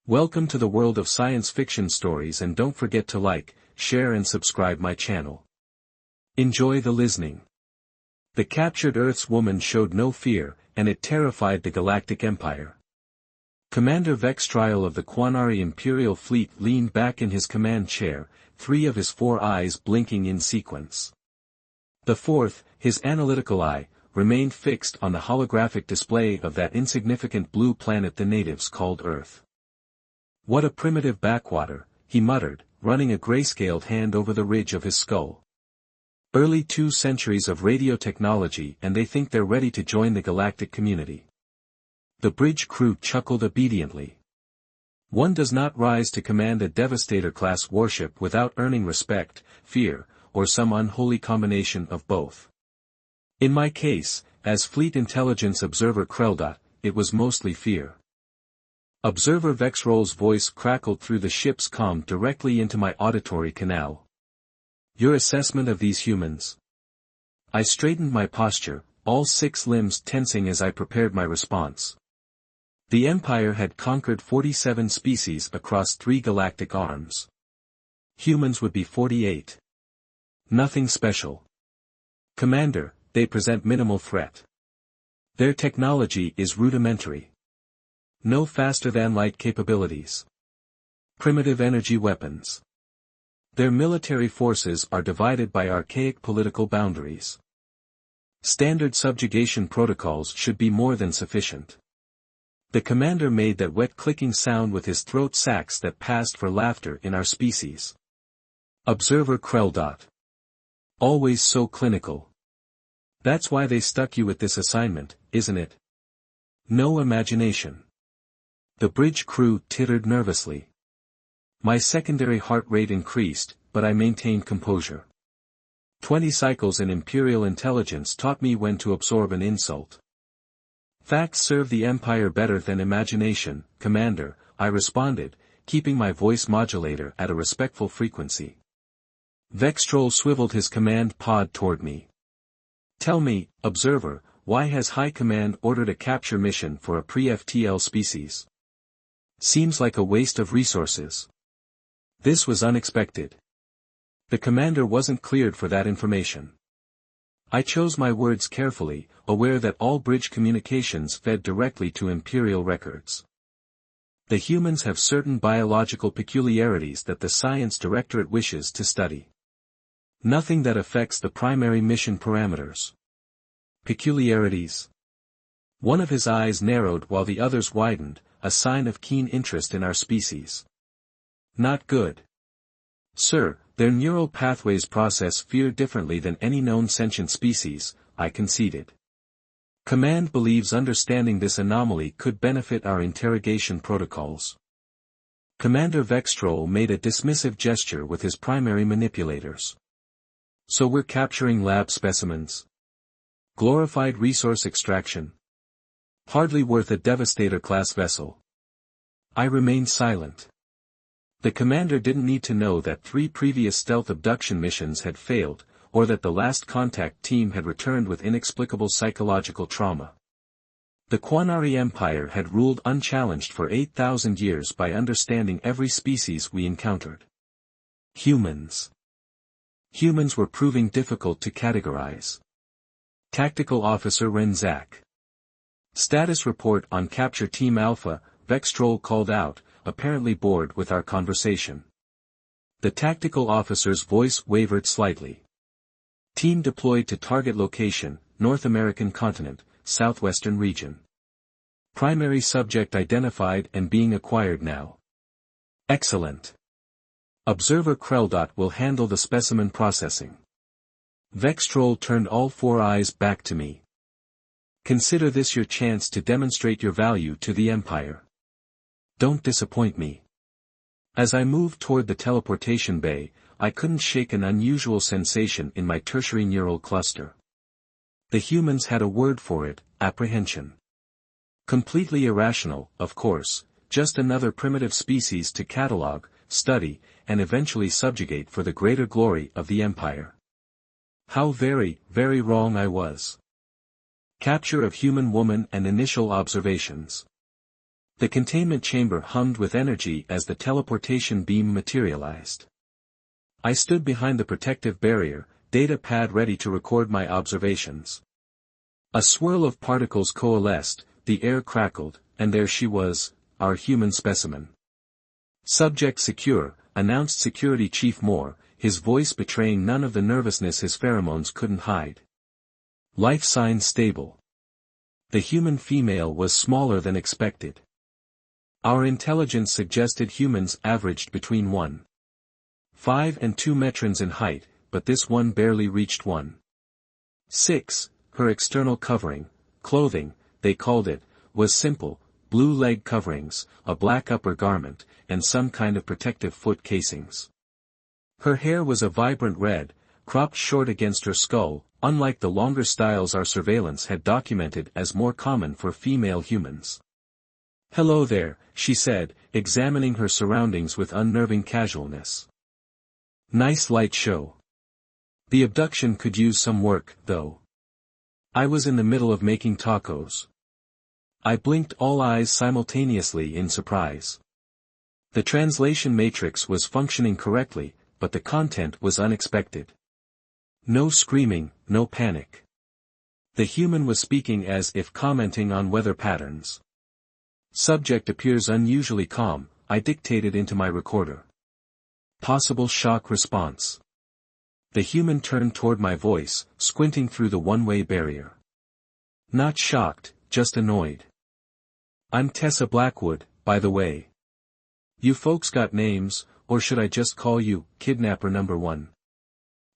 Welcome to the world of science fiction stories, and don't forget to like, share and subscribe my channel. Enjoy the listening. The captured Earth's woman showed no fear, and it terrified the Galactic Empire. Commander Vextrial of the Quanari Imperial Fleet leaned back in his command chair, 3 of his 4 eyes blinking in sequence. The fourth, his analytical eye, remained fixed on the holographic display of that insignificant blue planet the natives called Earth. "What a primitive backwater," he muttered, running a grayscaled hand over the ridge of his skull. "Early 2 centuries of radio technology, and they think they're ready to join the galactic community." The bridge crew chuckled obediently. One does not rise to command a Devastator-class warship without earning respect, fear, or some unholy combination of both. In my case, as Fleet Intelligence Observer Kreldot, it was mostly fear. Observer Vexroll's voice crackled through the ship's comm directly into my auditory canal. "Your assessment of these humans?" I straightened my posture, all 6 limbs tensing as I prepared my response. The Empire had conquered 47 species across 3 galactic arms. Humans would be 48. Nothing special. "Commander, they present minimal threat. Their technology is rudimentary. No faster-than-light capabilities. Primitive energy weapons. Their military forces are divided by archaic political boundaries. Standard subjugation protocols should be more than sufficient." The commander made that wet clicking sound with his throat sacs that passed for laughter in our species. "Observer Kreldot. Always so clinical. That's why they stuck you with this assignment, isn't it? No imagination." The bridge crew tittered nervously. My secondary heart rate increased, but I maintained composure. 20 cycles in Imperial intelligence taught me when to absorb an insult. "Facts serve the Empire better than imagination, Commander," I responded, keeping my voice modulator at a respectful frequency. Vextroll swiveled his command pod toward me. "Tell me, Observer, why has High Command ordered a capture mission for a pre-FTL species? Seems like a waste of resources." This was unexpected. The commander wasn't cleared for that information. I chose my words carefully, aware that all bridge communications fed directly to Imperial records. "The humans have certain biological peculiarities that the Science Directorate wishes to study. Nothing that affects the primary mission parameters." "Peculiarities?" One of his eyes narrowed while the others widened, a sign of keen interest in our species. "Not good. Sir, their neural pathways process fear differently than any known sentient species," I conceded. "Command believes understanding this anomaly could benefit our interrogation protocols." Commander Vextroll made a dismissive gesture with his primary manipulators. "So we're capturing lab specimens? Glorified resource extraction? Hardly worth a Devastator-class vessel." I remained silent. The commander didn't need to know that 3 previous stealth abduction missions had failed, or that the last contact team had returned with inexplicable psychological trauma. The Quanari Empire had ruled unchallenged for 8,000 years by understanding every species we encountered. Humans. Humans were proving difficult to categorize. Tactical Officer Renzak. "Status report on Capture Team Alpha," Vextroll called out, apparently bored with our conversation. The tactical officer's voice wavered slightly. "Team deployed to target location, North American continent, southwestern region. Primary subject identified and being acquired now." "Excellent. Observer Kreldot will handle the specimen processing." Vextroll turned all 4 eyes back to me. "Consider this your chance to demonstrate your value to the Empire. Don't disappoint me." As I moved toward the teleportation bay, I couldn't shake an unusual sensation in my tertiary neural cluster. The humans had a word for it: apprehension. Completely irrational, of course, just another primitive species to catalog, study, and eventually subjugate for the greater glory of the Empire. How very, very wrong I was. Capture of human woman and initial observations. The containment chamber hummed with energy as the teleportation beam materialized. I stood behind the protective barrier, data pad ready to record my observations. A swirl of particles coalesced, the air crackled, and there she was, our human specimen. "Subject secure," announced Security Chief Moore, his voice betraying none of the nervousness his pheromones couldn't hide. "Life signs stable." The human female was smaller than expected. Our intelligence suggested humans averaged between 1.5 and 2 metrons in height, but this one barely reached 1.6. Her external covering, clothing, they called it, was simple, blue leg coverings, a black upper garment, and some kind of protective foot casings. Her hair was a vibrant red, cropped short against her skull, unlike the longer styles our surveillance had documented as more common for female humans. "Hello there," she said, examining her surroundings with unnerving casualness. "Nice light show. The abduction could use some work, though." I was in the middle of making tacos. I blinked, all eyes simultaneously in surprise. The translation matrix was functioning correctly, but the content was unexpected. No screaming, no panic. The human was speaking as if commenting on weather patterns. "Subject appears unusually calm," I dictated into my recorder. "Possible shock response." The human turned toward my voice, squinting through the one-way barrier. "Not shocked, just annoyed. I'm Tessa Blackwood, by the way. You folks got names, or should I just call you, Kidnapper Number 1?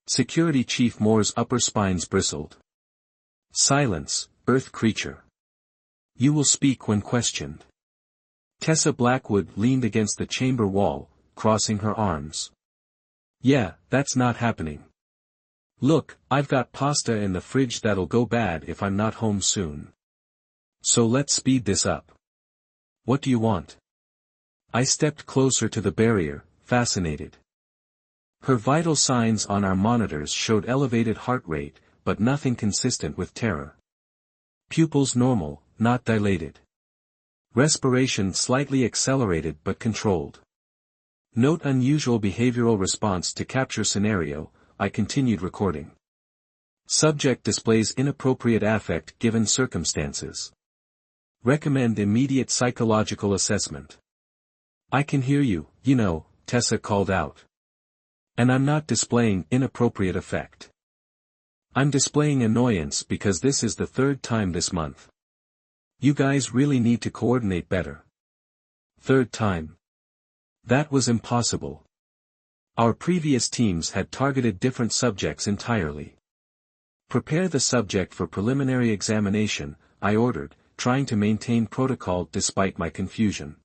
Security Chief Moore's upper spines bristled. "Silence, Earth creature. You will speak when questioned." Tessa Blackwood leaned against the chamber wall, crossing her arms. "Yeah, that's not happening. Look, I've got pasta in the fridge that'll go bad if I'm not home soon. So let's speed this up. What do you want?" I stepped closer to the barrier, fascinated. Her vital signs on our monitors showed elevated heart rate, but nothing consistent with terror. Pupils normal, not dilated. Respiration slightly accelerated but controlled. Note unusual behavioral response to capture scenario. I continued recording. Subject displays inappropriate affect given circumstances. Recommend immediate psychological assessment. "I can hear you, you know," Tessa called out. "And I'm not displaying inappropriate affect. I'm displaying annoyance because this is the third time this month. You guys really need to coordinate better." Third time. That was impossible. Our previous teams had targeted different subjects entirely. "Prepare the subject for preliminary examination," I ordered, trying to maintain protocol despite my confusion.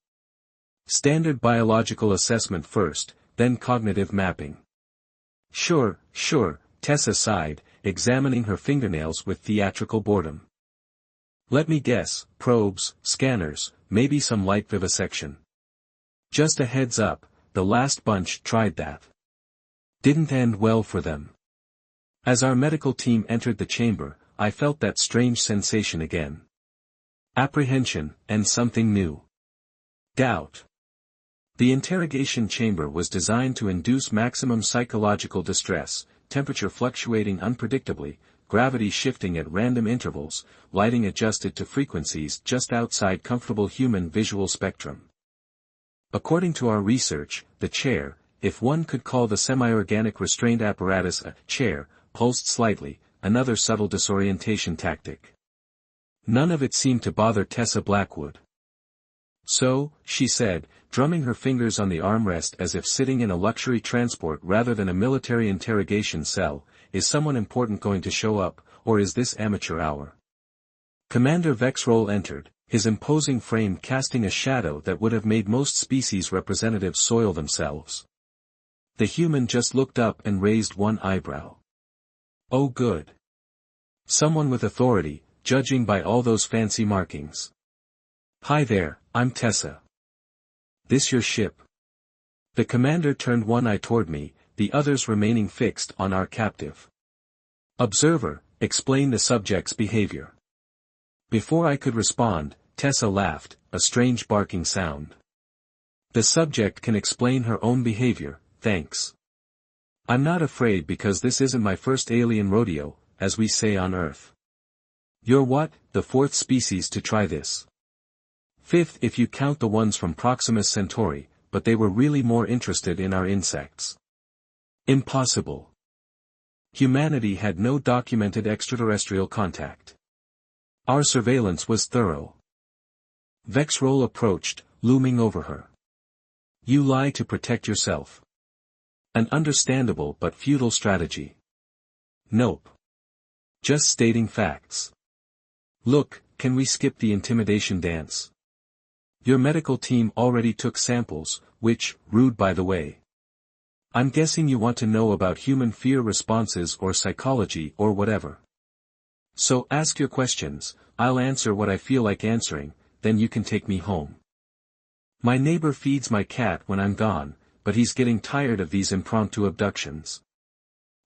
"Standard biological assessment first, then cognitive mapping." Sure, Tessa sighed, examining her fingernails with theatrical boredom. "Let me guess, probes, scanners, maybe some light vivisection. Just a heads up, the last bunch tried that. Didn't end well for them." As our medical team entered the chamber, I felt that strange sensation again. Apprehension, and something new. Doubt. The interrogation chamber was designed to induce maximum psychological distress, temperature fluctuating unpredictably, gravity shifting at random intervals, lighting adjusted to frequencies just outside comfortable human visual spectrum. According to our research, the chair, if one could call the semi-organic restraint apparatus a chair, pulsed slightly, another subtle disorientation tactic. None of it seemed to bother Tessa Blackwood. "So," she said, drumming her fingers on the armrest as if sitting in a luxury transport rather than a military interrogation cell, "is someone important going to show up, or is this amateur hour?" Commander Vexroll entered, his imposing frame casting a shadow that would have made most species representatives soil themselves. The human just looked up and raised one eyebrow. "Oh good. Someone with authority, judging by all those fancy markings." "Hi there, I'm Tessa. This your ship?" The commander turned one eye toward me, the others remaining fixed on our captive. "Observer, explain the subject's behavior." Before I could respond, Tessa laughed, a strange barking sound. The subject can explain her own behavior, thanks. I'm not afraid because this isn't my first alien rodeo, as we say on Earth. You're what, the fourth species to try this? Fifth if you count the ones from Proxima Centauri, but they were really more interested in our insects. Impossible. Humanity had no documented extraterrestrial contact. Our surveillance was thorough. Vexrole approached, looming over her. You lie to protect yourself. An understandable but futile strategy. Nope. Just stating facts. Look, can we skip the intimidation dance? Your medical team already took samples, which, rude by the way. I'm guessing you want to know about human fear responses or psychology or whatever. So ask your questions, I'll answer what I feel like answering, then you can take me home. My neighbor feeds my cat when I'm gone, but he's getting tired of these impromptu abductions.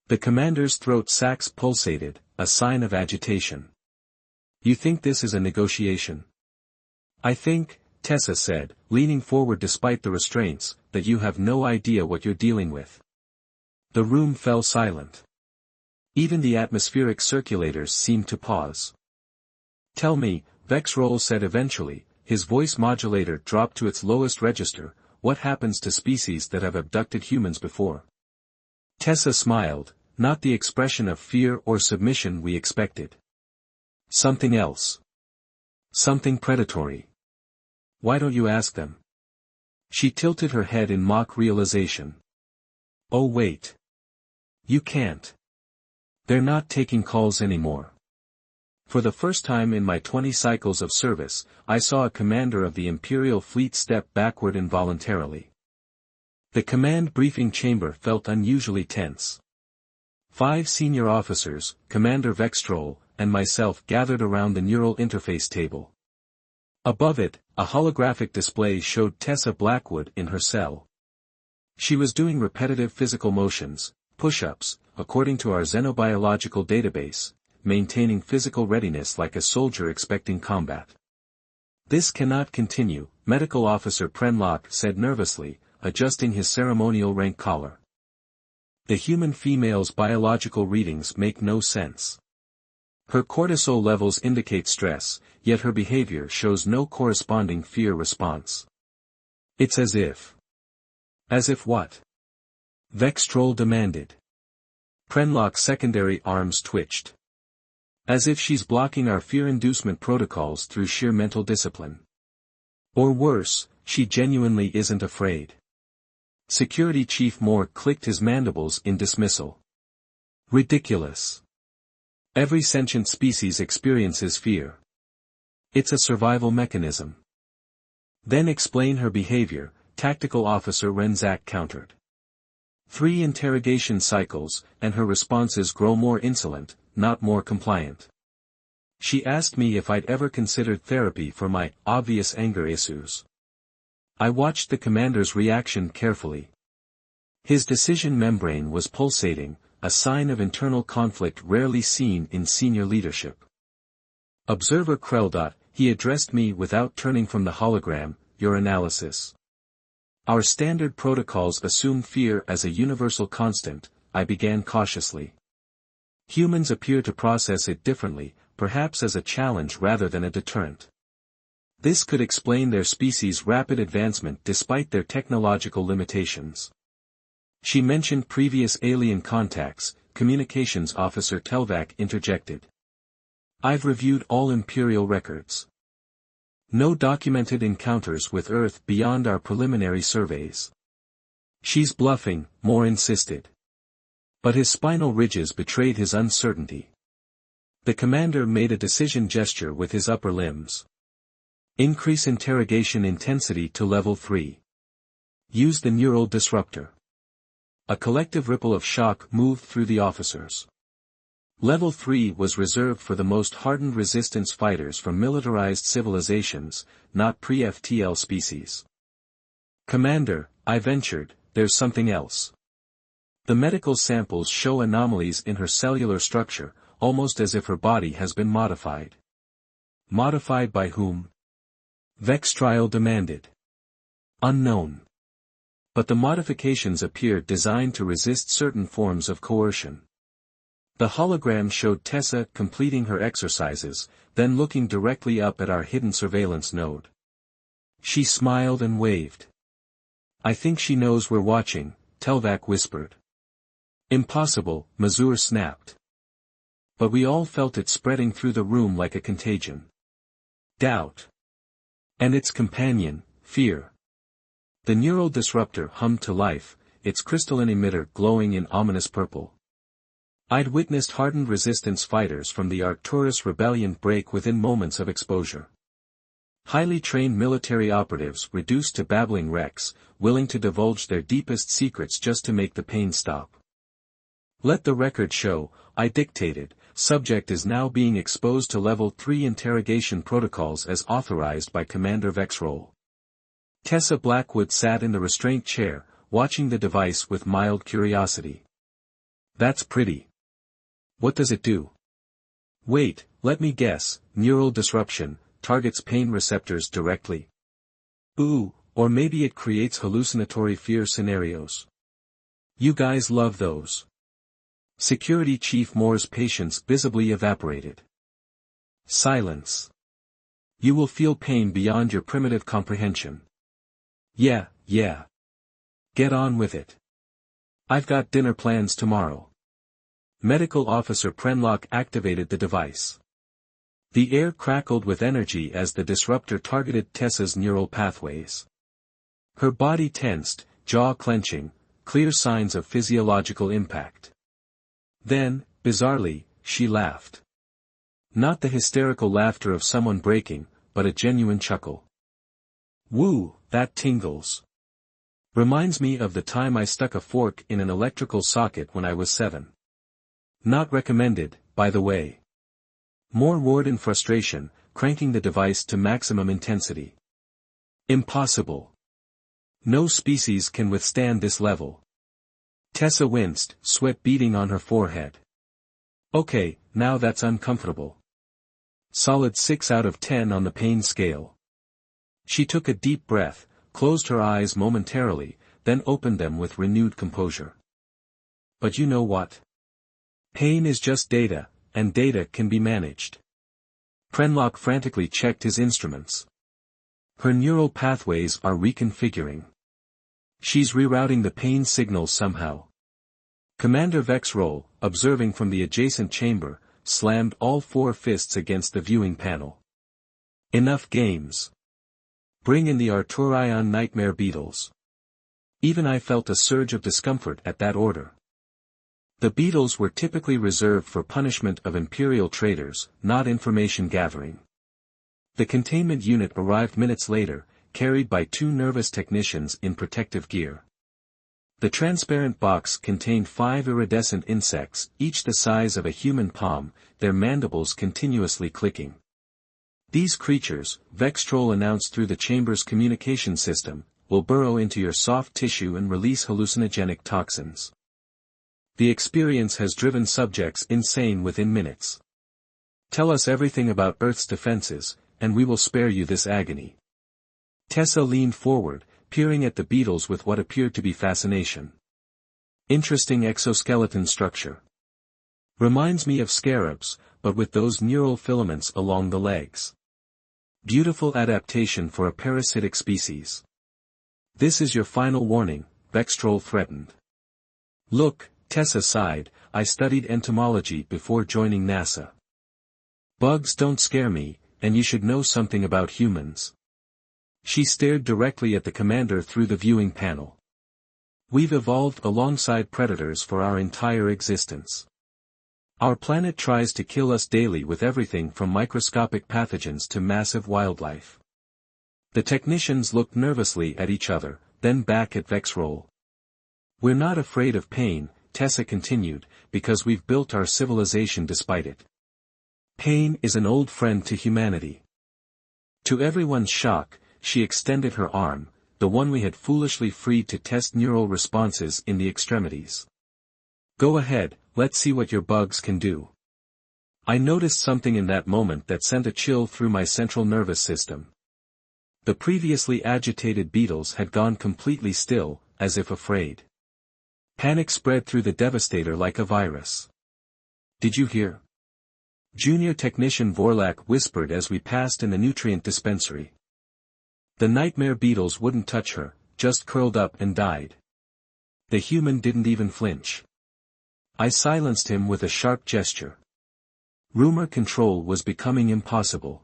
The commander's throat sacs pulsated, a sign of agitation. You think this is a negotiation? I think, Tessa said, leaning forward despite the restraints, that you have no idea what you're dealing with. The room fell silent. Even the atmospheric circulators seemed to pause. Tell me, Vexrole said eventually, his voice modulator dropped to its lowest register, what happens to species that have abducted humans before? Tessa smiled, not the expression of fear or submission we expected. Something else. Something predatory. Why don't you ask them? She tilted her head in mock realization. Oh wait. You can't. They're not taking calls anymore. For the first time in my 20 cycles of service, I saw a commander of the Imperial Fleet step backward involuntarily. The command briefing chamber felt unusually tense. 5 senior officers, Commander Vexrole, and myself gathered around the neural interface table. Above it, a holographic display showed Tessa Blackwood in her cell. She was doing repetitive physical motions, push-ups, according to our xenobiological database, maintaining physical readiness like a soldier expecting combat. This cannot continue, Medical Officer Prenlock said nervously, adjusting his ceremonial rank collar. The human female's biological readings make no sense. Her cortisol levels indicate stress, yet her behavior shows no corresponding fear response. It's as if. As if what? Vexrole demanded. Prenlock's secondary arms twitched. As if she's blocking our fear inducement protocols through sheer mental discipline. Or worse, she genuinely isn't afraid. Security Chief Moore clicked his mandibles in dismissal. Ridiculous. Every sentient species experiences fear. It's a survival mechanism. Then explain her behavior, Tactical Officer Renzak countered. 3 interrogation cycles, and her responses grow more insolent, not more compliant. She asked me if I'd ever considered therapy for my obvious anger issues. I watched the commander's reaction carefully. His decision membrane was pulsating, a sign of internal conflict rarely seen in senior leadership. Observer Kreldot, he addressed me without turning from the hologram, your analysis. Our standard protocols assume fear as a universal constant, I began cautiously. Humans appear to process it differently, perhaps as a challenge rather than a deterrent. This could explain their species' rapid advancement despite their technological limitations. She mentioned previous alien contacts, Communications Officer Telvac interjected. I've reviewed all Imperial records. No documented encounters with Earth beyond our preliminary surveys. She's bluffing, Moore insisted. But his spinal ridges betrayed his uncertainty. The commander made a decision gesture with his upper limbs. Increase interrogation intensity to level 3. Use the neural disruptor. A collective ripple of shock moved through the officers. Level 3 was reserved for the most hardened resistance fighters from militarized civilizations, not pre-FTL species. Commander, I ventured, there's something else. The medical samples show anomalies in her cellular structure, almost as if her body has been modified. Modified by whom? Vextrial demanded. Unknown. But the modifications appeared designed to resist certain forms of coercion. The hologram showed Tessa completing her exercises, then looking directly up at our hidden surveillance node. She smiled and waved. I think she knows we're watching, Telvac whispered. Impossible, Mazur snapped. But we all felt it spreading through the room like a contagion. Doubt. And its companion, fear. The neural disruptor hummed to life, its crystalline emitter glowing in ominous purple. I'd witnessed hardened resistance fighters from the Arcturus rebellion break within moments of exposure. Highly trained military operatives reduced to babbling wrecks, willing to divulge their deepest secrets just to make the pain stop. Let the record show, I dictated, subject is now being exposed to Level 3 interrogation protocols as authorized by Commander Vexrol. Tessa Blackwood sat in the restraint chair, watching the device with mild curiosity. That's pretty. What does it do? Wait, let me guess, neural disruption, targets pain receptors directly. Ooh, or maybe it creates hallucinatory fear scenarios. You guys love those. Security Chief Moore's patience visibly evaporated. Silence. You will feel pain beyond your primitive comprehension. Yeah. Get on with it. I've got dinner plans tomorrow. Medical Officer Prenlock activated the device. The air crackled with energy as the disruptor targeted Tessa's neural pathways. Her body tensed, jaw clenching, clear signs of physiological impact. Then, bizarrely, she laughed. Not the hysterical laughter of someone breaking, but a genuine chuckle. Woo, that tingles. Reminds me of the time I stuck a fork in an electrical socket when I was 7. Not recommended, by the way. Moore roared in frustration, cranking the device to maximum intensity. Impossible. No species can withstand this level. Tessa winced, sweat beading on her forehead. Okay, now that's uncomfortable. Solid 6 out of 10 on the pain scale. She took a deep breath, closed her eyes momentarily, then opened them with renewed composure. But you know what? Pain is just data, and data can be managed. Prenlock frantically checked his instruments. Her neural pathways are reconfiguring. She's rerouting the pain signals somehow. Commander Vexrol, observing from the adjacent chamber, slammed all 4 fists against the viewing panel. Enough games. Bring in the Arturion nightmare beetles. Even I felt a surge of discomfort at that order. The beetles were typically reserved for punishment of Imperial traitors, not information gathering. The containment unit arrived minutes later, carried by 2 nervous technicians in protective gear. The transparent box contained 5 iridescent insects, each the size of a human palm, their mandibles continuously clicking. These creatures, Vextrol announced through the chamber's communication system, will burrow into your soft tissue and release hallucinogenic toxins. The experience has driven subjects insane within minutes. Tell us everything about Earth's defenses, and we will spare you this agony. Tessa leaned forward, peering at the beetles with what appeared to be fascination. Interesting exoskeleton structure. Reminds me of scarabs, but with those neural filaments along the legs. Beautiful adaptation for a parasitic species. This is your final warning, Vextrol threatened. Look, Tessa sighed, I studied entomology before joining NASA. Bugs don't scare me, and you should know something about humans. She stared directly at the commander through the viewing panel. We've evolved alongside predators for our entire existence. Our planet tries to kill us daily with everything from microscopic pathogens to massive wildlife. The technicians looked nervously at each other, then back at Vexrol. We're not afraid of pain, Tessa continued, because we've built our civilization despite it. Pain is an old friend to humanity. To everyone's shock, she extended her arm, the one we had foolishly freed to test neural responses in the extremities. Go ahead, let's see what your bugs can do. I noticed something in that moment that sent a chill through my central nervous system. The previously agitated beetles had gone completely still, as if afraid. Panic spread through the Devastator like a virus. "Did you hear?" Junior Technician Vorlak whispered as we passed in the nutrient dispensary. The nightmare beetles wouldn't touch her, just curled up and died. The human didn't even flinch. I silenced him with a sharp gesture. Rumor control was becoming impossible.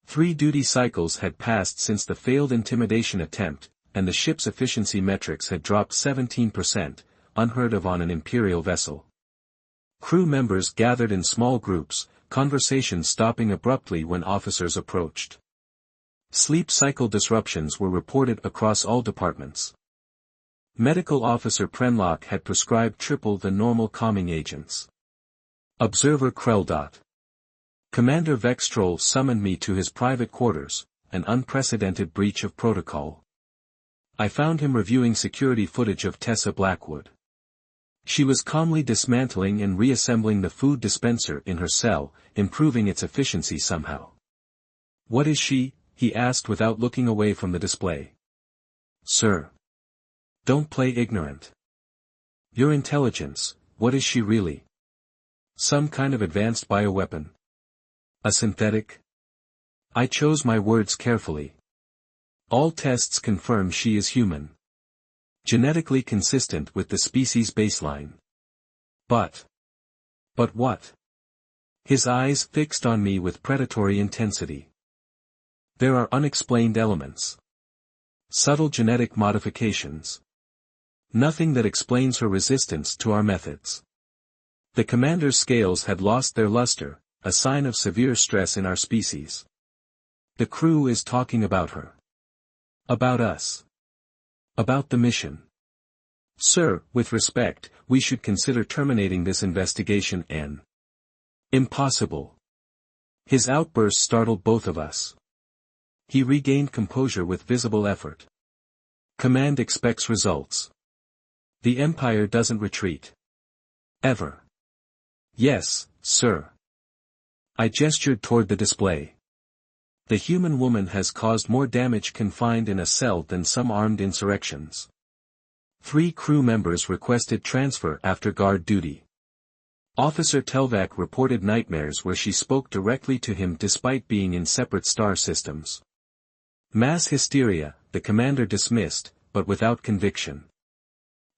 3 duty cycles had passed since the failed intimidation attempt, and the ship's efficiency metrics had dropped 17%, unheard of on an Imperial vessel. Crew members gathered in small groups, conversations stopping abruptly when officers approached. Sleep cycle disruptions were reported across all departments. Medical Officer Prenlock had prescribed triple the normal calming agents. Observer Kreldot. Commander Vextrol summoned me to his private quarters, an unprecedented breach of protocol. I found him reviewing security footage of Tessa Blackwood. She was calmly dismantling and reassembling the food dispenser in her cell, improving its efficiency somehow. "What is she?" he asked without looking away from the display. "Sir. Don't play ignorant. Your intelligence, what is she really? Some kind of advanced bioweapon? A synthetic?" I chose my words carefully. "All tests confirm she is human. Genetically consistent with the species baseline." But what? His eyes fixed on me with predatory intensity. "There are unexplained elements. Subtle genetic modifications. Nothing that explains her resistance to our methods." The commander's scales had lost their luster, a sign of severe stress in our species. "The crew is talking about her. About us. About the mission. Sir, with respect, we should consider terminating this investigation and—" "Impossible." His outburst startled both of us. He regained composure with visible effort. "Command expects results. The Empire doesn't retreat. Ever." "Yes, sir." I gestured toward the display. "The human woman has caused more damage confined in a cell than some armed insurrections." 3 crew members requested transfer after guard duty. Officer Telvac reported nightmares where she spoke directly to him despite being in separate star systems. Mass hysteria, the commander dismissed, but without conviction.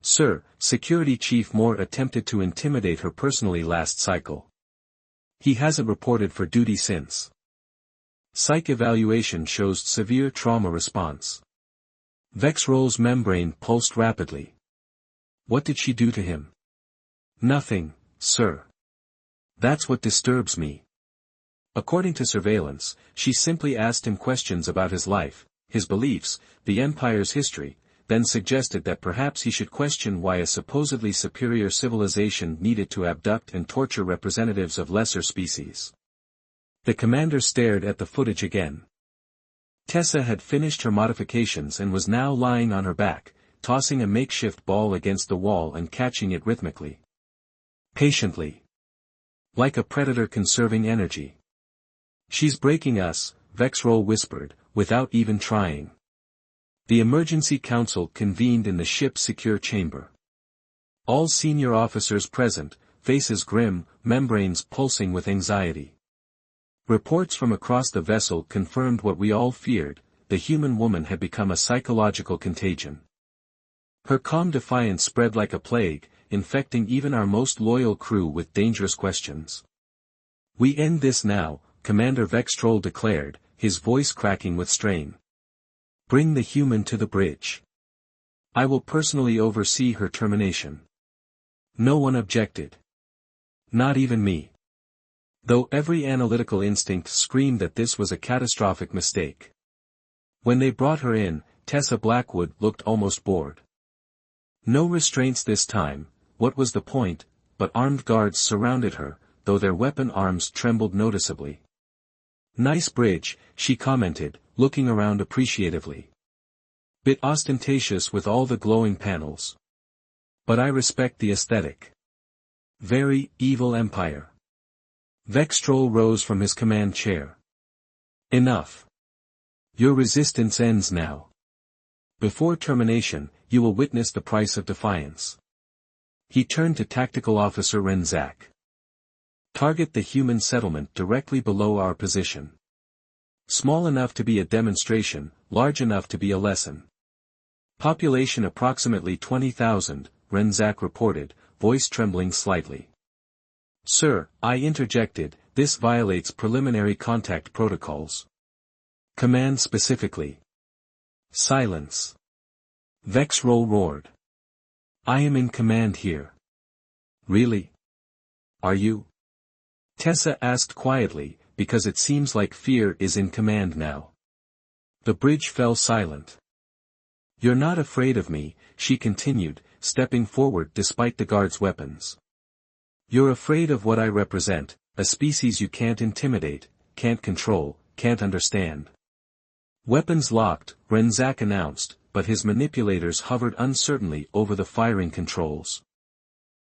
"Sir, Security Chief Moore attempted to intimidate her personally last cycle. He hasn't reported for duty since. Psych evaluation shows severe trauma response." Vexrol's membrane pulsed rapidly. "What did she do to him?" "Nothing, sir. That's what disturbs me. According to surveillance, she simply asked him questions about his life, his beliefs, the Empire's history, then suggested that perhaps he should question why a supposedly superior civilization needed to abduct and torture representatives of lesser species." The commander stared at the footage again. Tessa had finished her modifications and was now lying on her back, tossing a makeshift ball against the wall and catching it rhythmically. Patiently. Like a predator conserving energy. "She's breaking us," Vexrol whispered, without even trying. The emergency council convened in the ship's secure chamber. All senior officers present, faces grim, membranes pulsing with anxiety. Reports from across the vessel confirmed what we all feared: the human woman had become a psychological contagion. Her calm defiance spread like a plague, infecting even our most loyal crew with dangerous questions. "We end this now," Commander Vextrol declared, his voice cracking with strain. "Bring the human to the bridge. I will personally oversee her termination." No one objected. Not even me. Though every analytical instinct screamed that this was a catastrophic mistake. When they brought her in, Tessa Blackwood looked almost bored. No restraints this time. What was the point? But armed guards surrounded her, though their weapon arms trembled noticeably. "Nice bridge," she commented, looking around appreciatively. "Bit ostentatious with all the glowing panels. But I respect the aesthetic. Very evil Empire." Vextrol rose from his command chair. "Enough. Your resistance ends now. Before termination, you will witness the price of defiance. He turned to Tactical Officer Renzak. Target the human settlement directly below our position. Small enough to be a demonstration, large enough to be a lesson. Population approximately 20,000, Renzak reported, voice trembling slightly. Sir, I interjected, this violates preliminary contact protocols. Command specifically. Silence. Vexroll roared. I am in command here. Really? Are you? Tessa asked quietly, because it seems like fear is in command now. The bridge fell silent. You're not afraid of me, she continued, stepping forward despite the guard's weapons. You're afraid of what I represent, a species you can't intimidate, can't control, can't understand. Weapons locked, Renzak announced, but his manipulators hovered uncertainly over the firing controls.